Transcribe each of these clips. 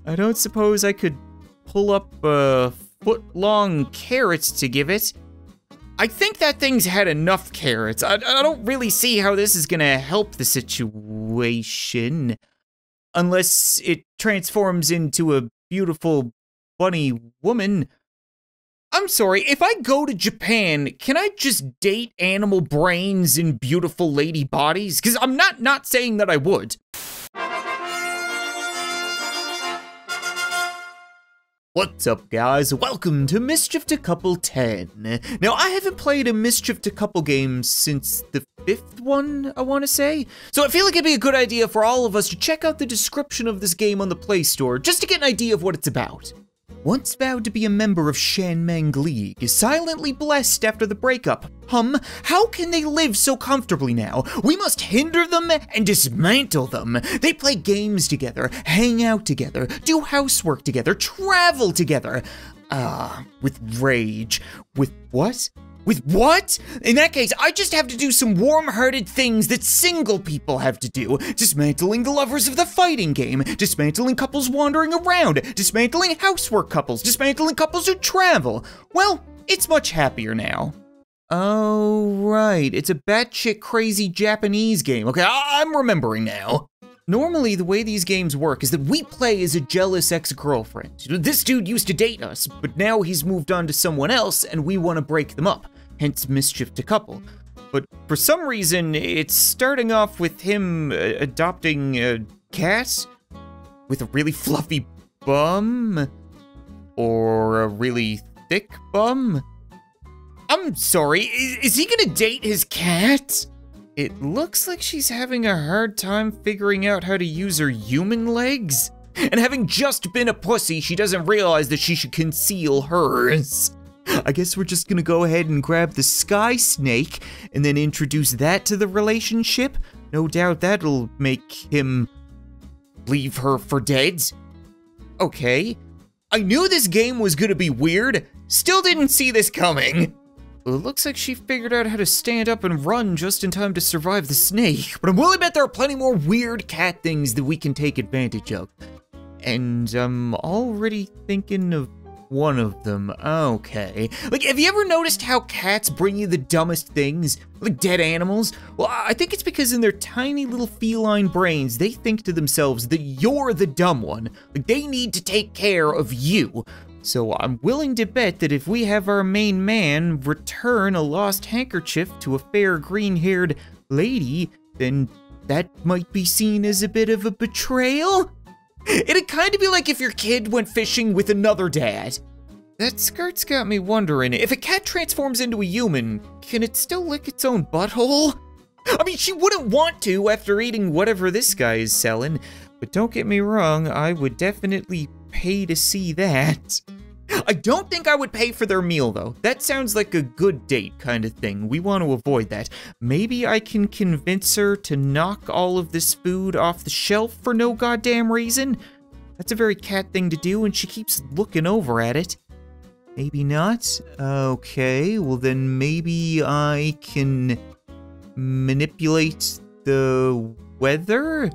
I don't suppose I could pull up foot-long carrots to give it. I think that thing's had enough carrots. I don't really see how this is gonna help the situation. Unless it transforms into a beautiful bunny woman. I'm sorry, if I go to Japan, can I just date animal brains and beautiful lady bodies? Because I'm not saying that I would. What's up, guys? Welcome to Mischief to Couple 10. Now, I haven't played a Mischief to Couple game since the 5th one, I want to say. So I feel like it'd be a good idea for all of us to check out the description of this game on the Play Store, just to get an idea of what it's about. Once vowed to be a member of Shanmeng League, is silently blessed after the breakup. How can they live so comfortably now? We must hinder them and dismantle them. They play games together, hang out together, do housework together, travel together. With rage. With what? With what? In that case, I just have to do some warm-hearted things that single people have to do. Dismantling the lovers of the fighting game, dismantling couples wandering around, dismantling housework couples, dismantling couples who travel. Well, it's much happier now. Oh, right, it's a batshit crazy Japanese game. Okay, I'm remembering now. Normally, the way these games work is that we play as a jealous ex-girlfriend. This dude used to date us, but now he's moved on to someone else and we want to break them up. Hence Mischief to Couple. But for some reason, it's starting off with him adopting a cat with a really fluffy bum, or a really thick bum. I'm sorry, is he gonna date his cat? It looks like she's having a hard time figuring out how to use her human legs. And having just been a pussy, she doesn't realize that she should conceal hers. I guess we're just gonna go ahead and grab the sky snake and then introduce that to the relationship. No doubt that'll make him leave her for dead. Okay. I knew this game was gonna be weird. Still didn't see this coming. Well, it looks like she figured out how to stand up and run just in time to survive the snake. But I'm willing to bet there are plenty more weird cat things that we can take advantage of. And I'm already thinking of one of them. Okay. Like, have you ever noticed how cats bring you the dumbest things? Like dead animals? Well, I think it's because in their tiny little feline brains, they think to themselves that you're the dumb one. Like, they need to take care of you. So I'm willing to bet that if we have our main man return a lost handkerchief to a fair green-haired lady, then that might be seen as a bit of a betrayal? It'd kind of be like if your kid went fishing with another dad. That skirt's got me wondering, if a cat transforms into a human, can it still lick its own butthole? I mean, she wouldn't want to after eating whatever this guy is selling, but don't get me wrong, I would definitely pay to see that. I don't think I would pay for their meal, though. That sounds like a good date kind of thing. We want to avoid that. Maybe I can convince her to knock all of this food off the shelf for no goddamn reason? That's a very cat thing to do, and she keeps looking over at it. Maybe not? Okay, well then maybe I can manipulate the weather?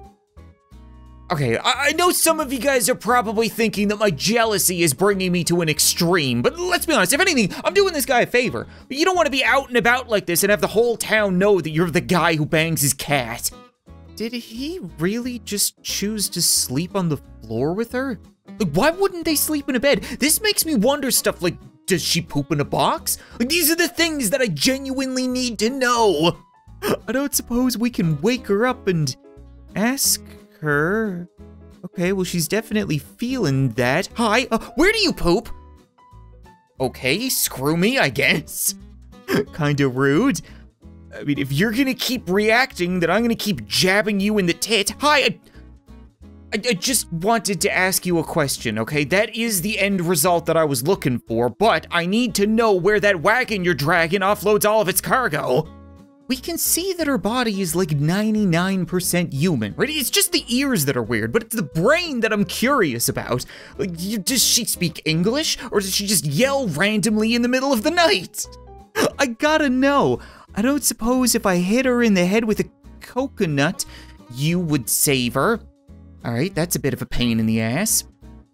Okay, I know some of you guys are probably thinking that my jealousy is bringing me to an extreme, but let's be honest, if anything, I'm doing this guy a favor. You don't want to be out and about like this and have the whole town know that you're the guy who bangs his cat. Did he really just choose to sleep on the floor with her? Like, why wouldn't they sleep in a bed? This makes me wonder stuff like, does she poop in a box? Like, these are the things that I genuinely need to know. I don't suppose we can wake her up and ask her. Okay, well, she's definitely feeling that. Hi, where do you poop? Okay, screw me, I guess. Kinda rude. I mean, if you're gonna keep reacting, then I'm gonna keep jabbing you in the tit. Hi, I just wanted to ask you a question, okay? That is the end result that I was looking for, but I need to know where that wagon you're dragging offloads all of its cargo. We can see that her body is like 99% human, right? It's just the ears that are weird, but it's the brain that I'm curious about. Like, does she speak English, or does she just yell randomly in the middle of the night? I gotta know. I don't suppose if I hit her in the head with a coconut, you would save her. All right, that's a bit of a pain in the ass.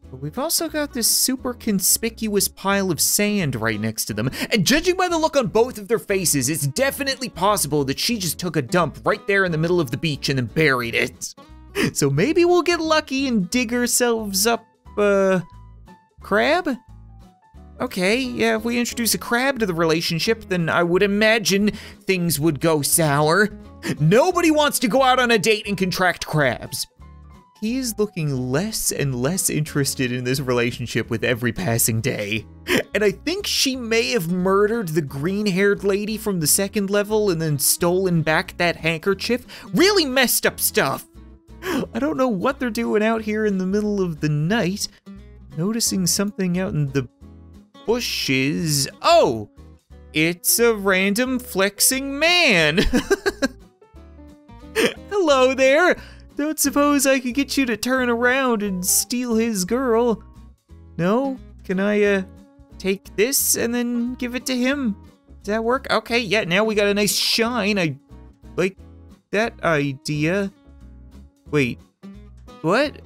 But we've also got this super conspicuous pile of sand right next to them. And judging by the look on both of their faces, it's definitely possible that she just took a dump right there in the middle of the beach and then buried it. So maybe we'll get lucky and dig ourselves up, crab? Okay, yeah, if we introduce a crab to the relationship, then I would imagine things would go sour. Nobody wants to go out on a date and contract crabs. He is looking less and less interested in this relationship with every passing day. And I think she may have murdered the green-haired lady from the second level and then stolen back that handkerchief. Really messed up stuff. I don't know what they're doing out here in the middle of the night. Noticing something out in the bushes. Oh, it's a random flexing man. Hello there. Don't suppose I could get you to turn around and steal his girl? No? Can I, take this and then give it to him? Does that work? Okay, yeah, now we got a nice shine. I like that idea. Wait, what?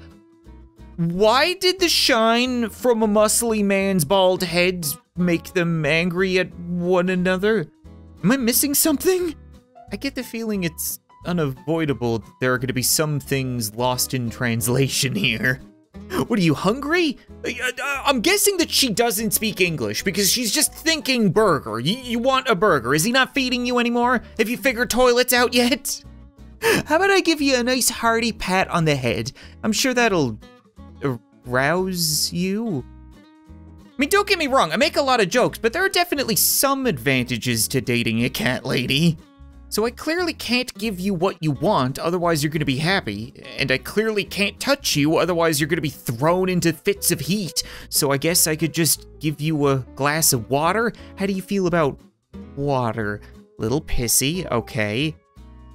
Why did the shine from a muscly man's bald head make them angry at one another? Am I missing something? I get the feeling it's unavoidable that there are going to be some things lost in translation here. What, are you hungry? I'm guessing that she doesn't speak English because she's just thinking burger. You want a burger. Is he not feeding you anymore? Have you figured toilets out yet? How about I give you a nice hearty pat on the head? I'm sure that'll arouse you. I mean, don't get me wrong, I make a lot of jokes, but there are definitely some advantages to dating a cat lady. So I clearly can't give you what you want, otherwise you're gonna be happy. And I clearly can't touch you, otherwise you're gonna be thrown into fits of heat. So I guess I could just give you a glass of water? How do you feel about water? Little pissy, okay.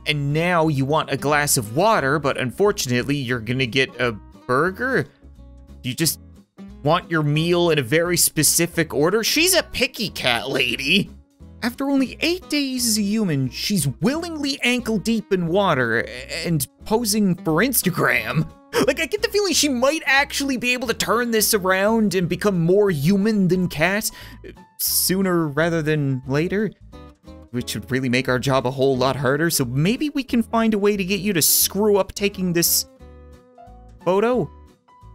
And now you want a glass of water, but unfortunately you're gonna get a burger? You just want your meal in a very specific order? She's a picky cat lady. After only 8 days as a human, she's willingly ankle deep in water and posing for Instagram. Like, I get the feeling she might actually be able to turn this around and become more human than cat sooner rather than later, which would really make our job a whole lot harder. So maybe we can find a way to get you to screw up taking this photo.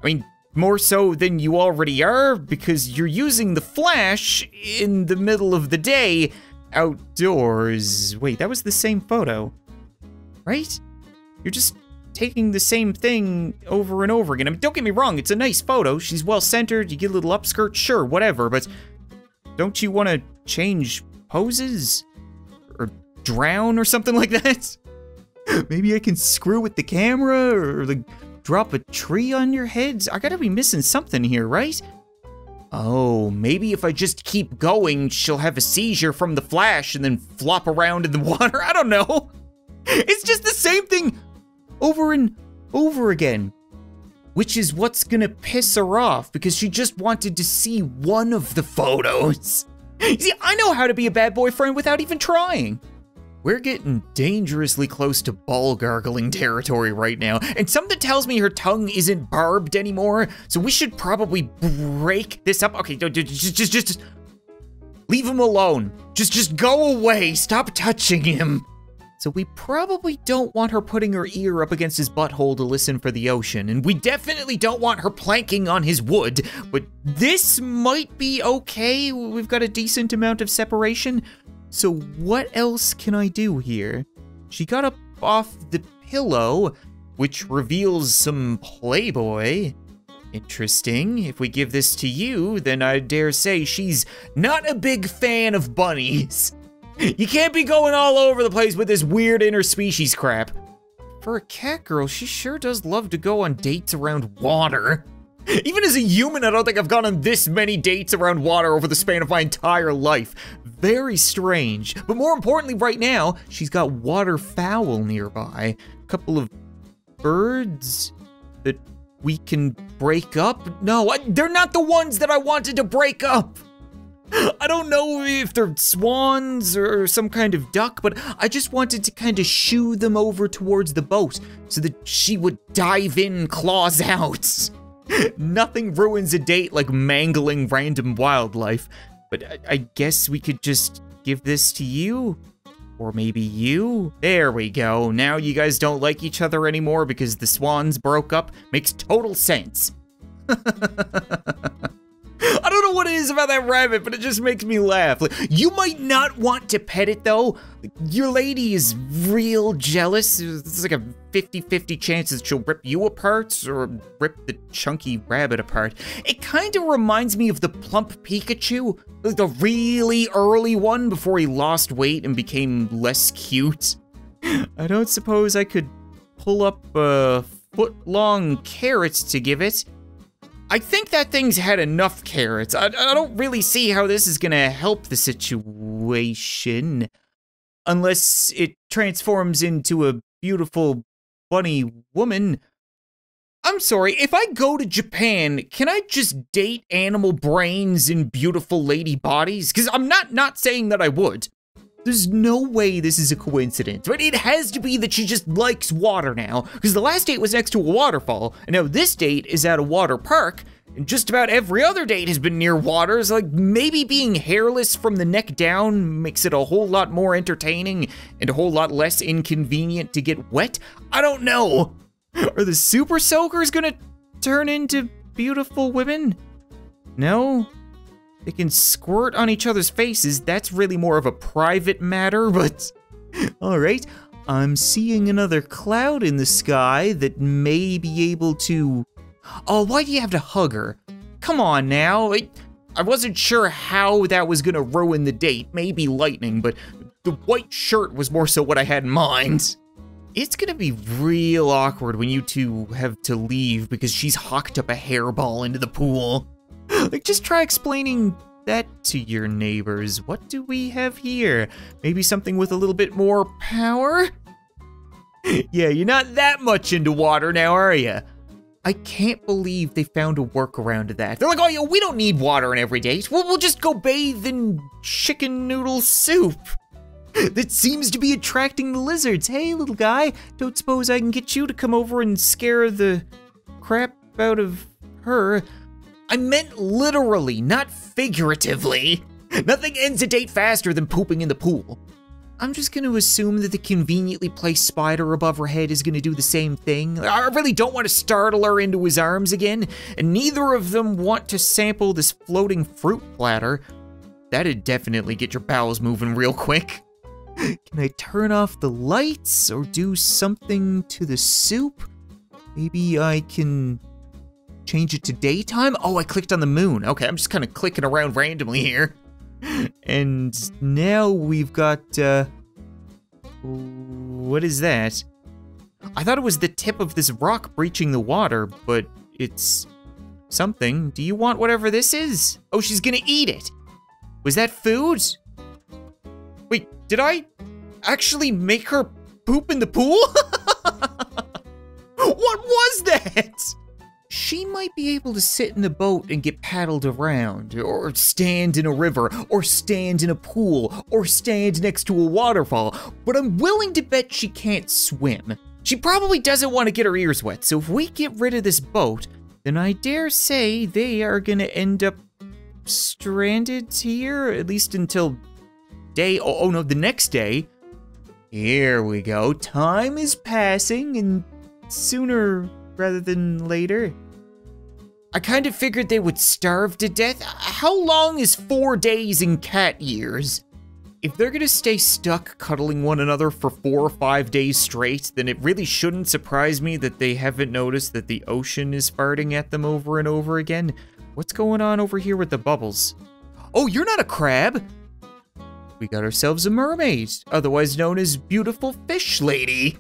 I mean, more so than you already are, because you're using the flash in the middle of the day outdoors. Wait, that was the same photo, right? You're just taking the same thing over and over again. I mean, don't get me wrong, it's a nice photo. She's well-centered, you get a little upskirt, sure, whatever, but don't you want to change poses? Or drown or something like that? Maybe I can screw with the camera, or like drop a tree on your heads? I gotta be missing something here, right? Oh, maybe if I just keep going, she'll have a seizure from the flash and then flop around in the water. I don't know. It's just the same thing over and over again, which is what's gonna piss her off because she just wanted to see one of the photos. You see, I know how to be a bad boyfriend without even trying. We're getting dangerously close to ball gargling territory right now, and something tells me her tongue isn't barbed anymore, so we should probably break this up. Okay, just leave him alone. Just go away, stop touching him. So we probably don't want her putting her ear up against his butthole to listen for the ocean, and we definitely don't want her planking on his wood, but this might be okay. We've got a decent amount of separation. So what else can I do here? She got up off the pillow, which reveals some Playboy. Interesting. If we give this to you, then I dare say she's not a big fan of bunnies. You can't be going all over the place with this weird interspecies crap. For a cat girl, she sure does love to go on dates around water. Even as a human, I don't think I've gone on this many dates around water over the span of my entire life. Very strange. But more importantly, right now, she's got waterfowl nearby. A couple of birds that we can break up. No, they're not the ones that I wanted to break up. I don't know if they're swans or some kind of duck, but I just wanted to kind of shoo them over towards the boat so that she would dive in, claws out. Nothing ruins a date like mangling random wildlife. But I guess we could just give this to you. Or maybe you? There we go. Now you guys don't like each other anymore because the swans broke up. Makes total sense. I don't know what it is about that rabbit, but it just makes me laugh. Like, you might not want to pet it though. Your lady is real jealous. It's like a 50-50 chance that she'll rip you apart or rip the chunky rabbit apart. It kind of reminds me of the plump Pikachu, like the really early one before he lost weight and became less cute. I don't suppose I could pull up a foot-long carrot to give it. I think that thing's had enough carrots. I don't really see how this is gonna help the situation. Unless it transforms into a beautiful bunny woman. I'm sorry, if I go to Japan, can I just date animal brains in beautiful lady bodies? Because I'm not saying that I would. There's no way this is a coincidence, but it has to be that she just likes water now, because the last date was next to a waterfall, and now this date is at a water park, and just about every other date has been near water, so like maybe being hairless from the neck down makes it a whole lot more entertaining and a whole lot less inconvenient to get wet? I don't know. Are the super soakers gonna turn into beautiful women? No? They can squirt on each other's faces. That's really more of a private matter, but all right. I'm seeing another cloud in the sky that may be able to... Oh, why do you have to hug her? Come on now. I wasn't sure how that was gonna ruin the date. Maybe lightning, but the white shirt was more so what I had in mind. It's gonna be real awkward when you two have to leave because she's hocked up a hairball into the pool. Like, just try explaining that to your neighbors. What do we have here? Maybe something with a little bit more power? Yeah, you're not that much into water now, are you? I can't believe they found a workaround to that. They're like, oh yeah, we don't need water on every date. We'll just go bathe in chicken noodle soup. That seems to be attracting the lizards. Hey, little guy, don't suppose I can get you to come over and scare the crap out of her? I meant literally, not figuratively. Nothing ends a date faster than pooping in the pool. I'm just gonna assume that the conveniently placed spider above her head is gonna do the same thing. I really don't want to startle her into his arms again, and neither of them want to sample this floating fruit platter. That'd definitely get your bowels moving real quick. Can I turn off the lights or do something to the soup? Maybe I can... change it to daytime? Oh, I clicked on the moon. Okay, I'm just kind of clicking around randomly here. And now we've got, what is that? I thought it was the tip of this rock breaching the water, but it's something. Do you want whatever this is? Oh, she's gonna eat it. Was that food? Wait, did I actually make her poop in the pool? What was that? She might be able to sit in a boat and get paddled around, or stand in a river, or stand in a pool, or stand next to a waterfall, but I'm willing to bet she can't swim. She probably doesn't want to get her ears wet, so if we get rid of this boat, then I dare say they are gonna end up stranded here, at least until the next day. Here we go, time is passing, and sooner rather than later. I kind of figured they would starve to death. How long is 4 days in cat years? If they're gonna stay stuck cuddling one another for 4 or 5 days straight, then it really shouldn't surprise me that they haven't noticed that the ocean is farting at them over and over again. What's going on over here with the bubbles? Oh, you're not a crab. We got ourselves a mermaid, otherwise known as Beautiful Fish Lady.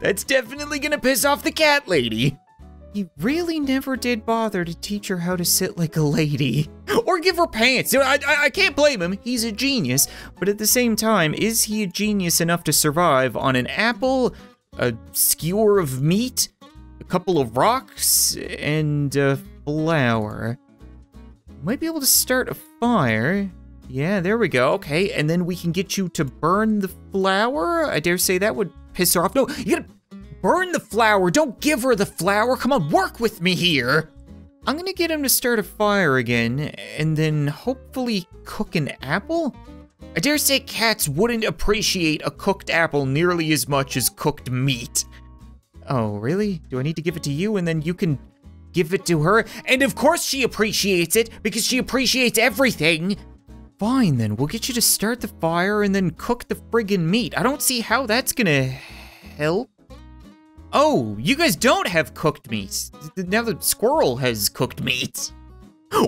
That's definitely gonna piss off the cat lady. He really never did bother to teach her how to sit like a lady. Or give her pants. I can't blame him, he's a genius. But at the same time, is he a genius enough to survive on an apple, a skewer of meat, a couple of rocks, and a flower? Might be able to start a fire. Yeah, there we go, okay. And then we can get you to burn the flower? I dare say that would piss her off. No, you gotta burn the flour. Don't give her the flour. Come on, work with me here. I'm gonna get him to start a fire again, and then hopefully cook an apple? I dare say cats wouldn't appreciate a cooked apple nearly as much as cooked meat. Oh, really? Do I need to give it to you and then you can give it to her? And of course she appreciates it, because she appreciates everything. Fine then, we'll get you to start the fire and then cook the friggin' meat. I don't see how that's gonna help. Oh, you guys don't have cooked meat. Now the squirrel has cooked meat.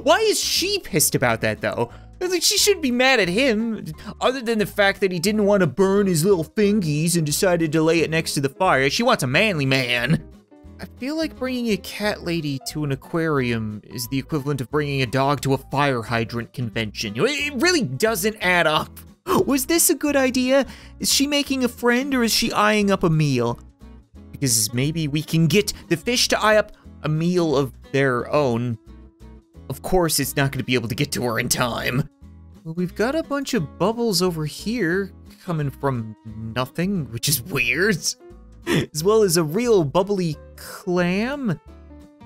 Why is she pissed about that though? Like, she shouldn't be mad at him, other than the fact that he didn't want to burn his little fingies and decided to lay it next to the fire. She wants a manly man. I feel like bringing a cat lady to an aquarium is the equivalent of bringing a dog to a fire hydrant convention. It really doesn't add up. Was this a good idea? Is she making a friend or is she eyeing up a meal? Because maybe we can get the fish to eye up a meal of their own. Of course, it's not going to be able to get to her in time. Well, we've got a bunch of bubbles over here coming from nothing, which is weird. As well as a real bubbly clam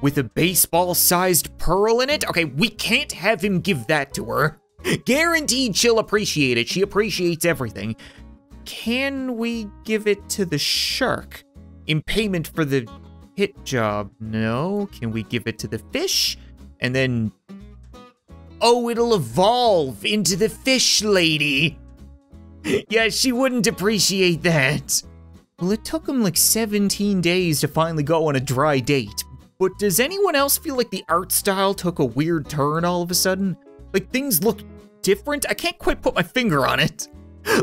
with a baseball-sized pearl in it. Okay, we can't have him give that to her. Guaranteed she'll appreciate it. She appreciates everything. Can we give it to the shark in payment for the hit job? No. Can we give it to the fish? And then, oh, it'll evolve into the fish lady. Yeah, she wouldn't appreciate that. Well, it took him like 17 days to finally go on a dry date. But does anyone else feel like the art style took a weird turn all of a sudden? Like things look different? I can't quite put my finger on it.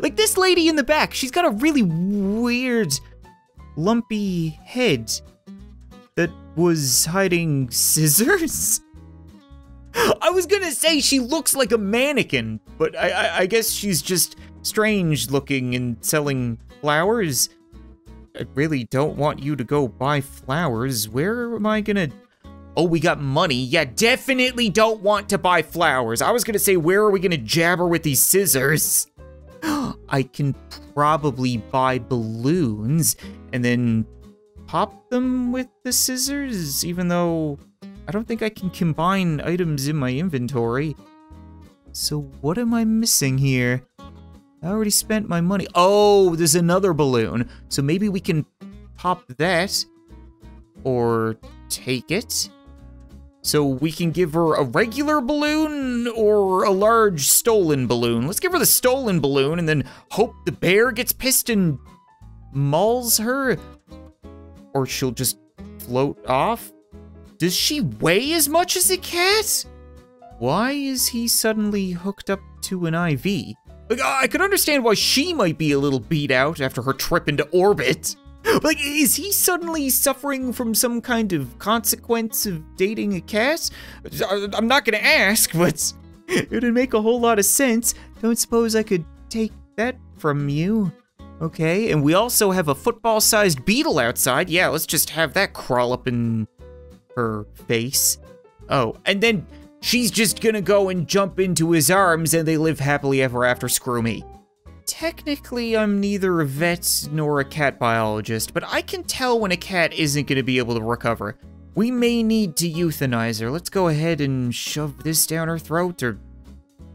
Like this lady in the back, she's got a really weird, lumpy head that was hiding scissors. I was gonna say she looks like a mannequin, but I guess she's just strange looking and selling flowers. I really don't want you to go buy flowers. Where am I gonna... Oh, we got money. Yeah, definitely don't want to buy flowers. I was gonna say, where are we gonna jab her with these scissors? I can probably buy balloons and then pop them with the scissors, even though I don't think I can combine items in my inventory. So what am I missing here? I already spent my money. Oh, there's another balloon. So maybe we can pop that or take it. So we can give her a regular balloon or a large stolen balloon. Let's give her the stolen balloon and then hope the bear gets pissed and mauls her. Or she'll just float off. Does she weigh as much as a cat? Why is he suddenly hooked up to an IV? Like, I could understand why she might be a little beat out after her trip into orbit. Like, is he suddenly suffering from some kind of consequence of dating a cat? I'm not gonna ask, but it'd make a whole lot of sense. Don't suppose I could take that from you? Okay, and we also have a football-sized beetle outside. Yeah, let's just have that crawl up in her face. Oh, and then she's just gonna go and jump into his arms and they live happily ever after, screw me. Technically, I'm neither a vet nor a cat biologist, but I can tell when a cat isn't gonna be able to recover. We may need to euthanize her. Let's go ahead and shove this down her throat or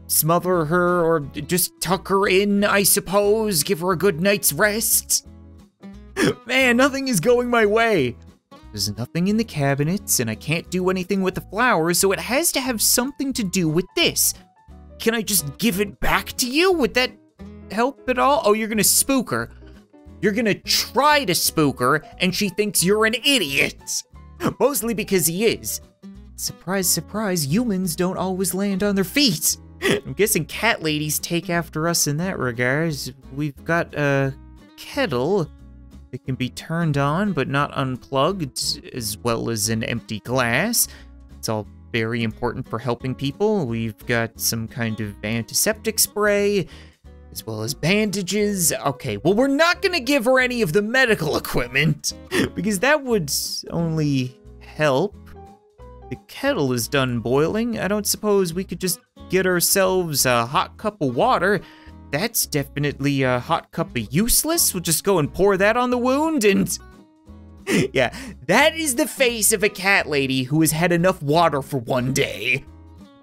smother her or just tuck her in, I suppose. Give her a good night's rest. Man, nothing is going my way. There's nothing in the cabinets, and I can't do anything with the flowers, so it has to have something to do with this. Can I just give it back to you? Would that help at all? Oh, you're gonna spook her. You're gonna try to spook her, and she thinks you're an idiot. Mostly because he is. Surprise, surprise, humans don't always land on their feet. I'm guessing cat ladies take after us in that regard. We've got a kettle. It can be turned on, but not unplugged, as well as an empty glass. It's all very important for helping people. We've got some kind of antiseptic spray, as well as bandages. Okay, well, we're not gonna give her any of the medical equipment, because that would only help. The kettle is done boiling. I don't suppose we could just get ourselves a hot cup of water. That's definitely a hot cup of useless. We'll just go and pour that on the wound and... Yeah, that is the face of a cat lady who has had enough water for one day.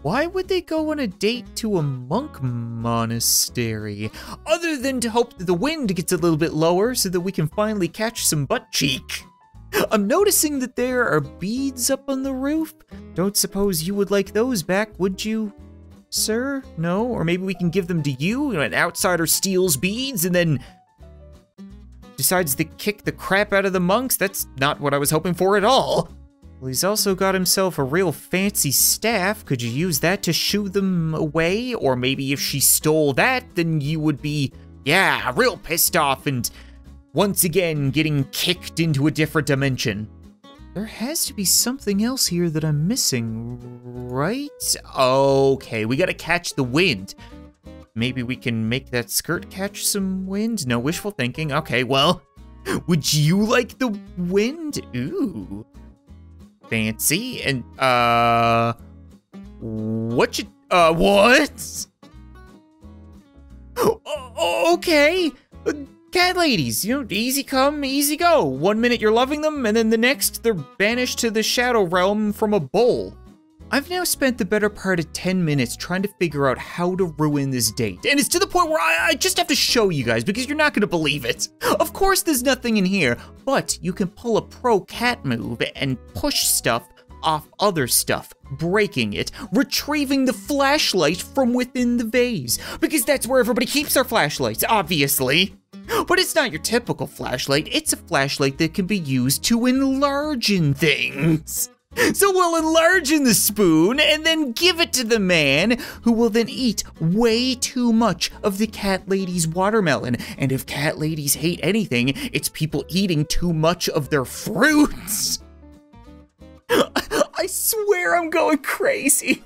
Why would they go on a date to a monk monastery? Other than to hope that the wind gets a little bit lower so that we can finally catch some butt cheek. I'm noticing that there are beads up on the roof. Don't suppose you would like those back, would you, sir? No? Or maybe we can give them to you? An outsider steals beads and then decides to kick the crap out of the monks? That's not what I was hoping for at all. Well, he's also got himself a real fancy staff. Could you use that to shoo them away? Or maybe if she stole that, then you would be, yeah, real pissed off and once again getting kicked into a different dimension. There has to be something else here that I'm missing, right? Okay, we gotta catch the wind. Maybe we can make that skirt catch some wind? No, wishful thinking. Okay, well, would you like the wind? Ooh. Fancy. And, what? Okay. Cat ladies, you know, easy come, easy go. 1 minute you're loving them, and then the next they're banished to the shadow realm from a bowl. I've now spent the better part of 10 minutes trying to figure out how to ruin this date. And it's to the point where I just have to show you guys because you're not gonna believe it. Of course there's nothing in here, but you can pull a pro cat move and push stuff off other stuff, breaking it, retrieving the flashlight from within the vase. Because that's where everybody keeps their flashlights, obviously. But it's not your typical flashlight, it's a flashlight that can be used to enlarge in things. So we'll enlarge in the spoon and then give it to the man who will then eat way too much of the cat lady's watermelon. And if cat ladies hate anything, it's people eating too much of their fruits. I swear I'm going crazy.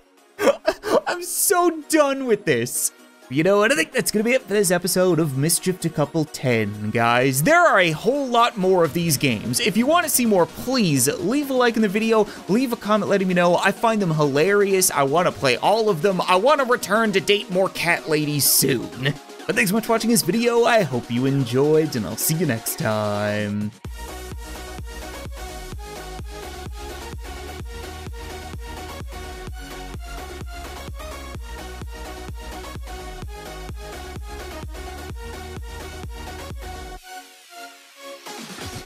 I'm so done with this. You know what, I think that's gonna be it for this episode of Mischief to Couple 10, guys. There are a whole lot more of these games. If you want to see more, please leave a like in the video, leave a comment letting me know. I find them hilarious. I want to play all of them. I want to return to date more cat ladies soon. But thanks so much for watching this video. I hope you enjoyed, and I'll see you next time.